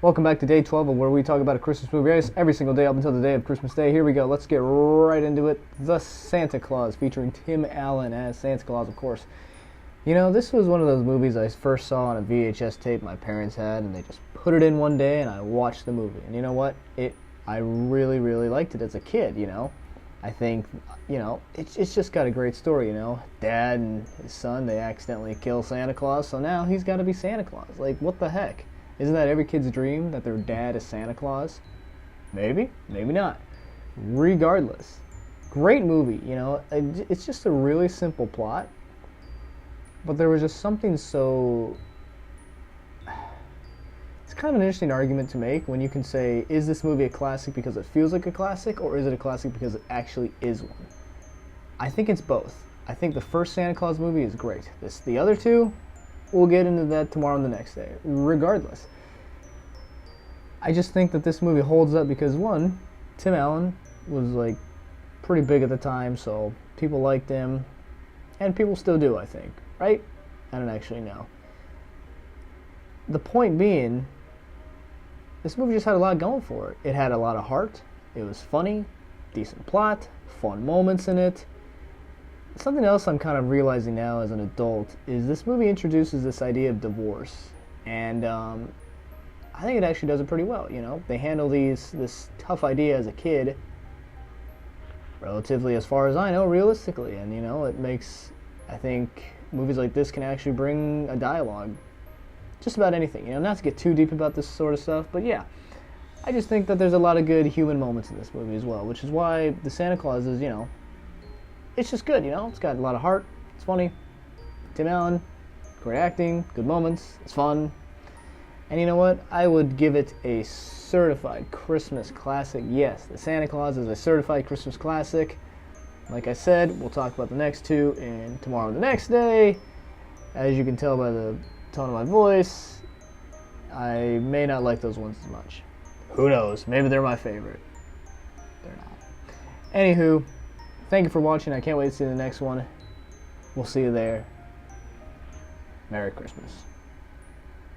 Welcome back to day 12 of where we talk about a Christmas movie every single day up until the day of Christmas Day. Here we go. Let's get right into it. The Santa Claus, featuring Tim Allen as Santa Claus, of course. You know, this was one of those movies I first saw on a VHS tape my parents had, and they just put it in one day, and I watched the movie. And you know what? I really, really liked it as a kid, you know. I think, you know, it's just got a great story, you know. Dad and his son, they accidentally kill Santa Claus, so now he's got to be Santa Claus. Like, what the heck? Isn't that every kid's dream, that their dad is Santa Claus? Maybe, maybe not. Regardless, great movie, you know. It's just a really simple plot, but there was just something so... It's kind of an interesting argument to make when you can say, is this movie a classic because it feels like a classic, or is it a classic because it actually is one? I think it's both. I think the first Santa Claus movie is great. The other two, we'll get into that tomorrow and the next day. Regardless, I just think that this movie holds up because, one, Tim Allen was like pretty big at the time, so people liked him, and people still do, I think, right? I don't actually know. The point being, this movie just had a lot going for it. It had a lot of heart. It was funny, decent plot, fun moments in it. Something else I'm kind of realizing now as an adult is this movie introduces this idea of divorce, and I think it actually does it pretty well. You know, they handle this tough idea as a kid relatively, as far as I know, realistically, and you know, it makes, I think, movies like this can actually bring a dialogue, just about anything. You know, not to get too deep about this sort of stuff, but yeah, I just think that there's a lot of good human moments in this movie as well, which is why the Santa Claus is, you know, it's just good, you know? It's got a lot of heart, it's funny. Tim Allen, great acting, good moments, it's fun. And you know what? I would give it a certified Christmas classic. Yes, The Santa Claus is a certified Christmas classic. Like I said, we'll talk about the next two in tomorrow and the next day. As you can tell by the tone of my voice, I may not like those ones as much. Who knows? Maybe they're my favorite. They're not. Anywho, thank you for watching. I can't wait to see the next one. We'll see you there. Merry Christmas.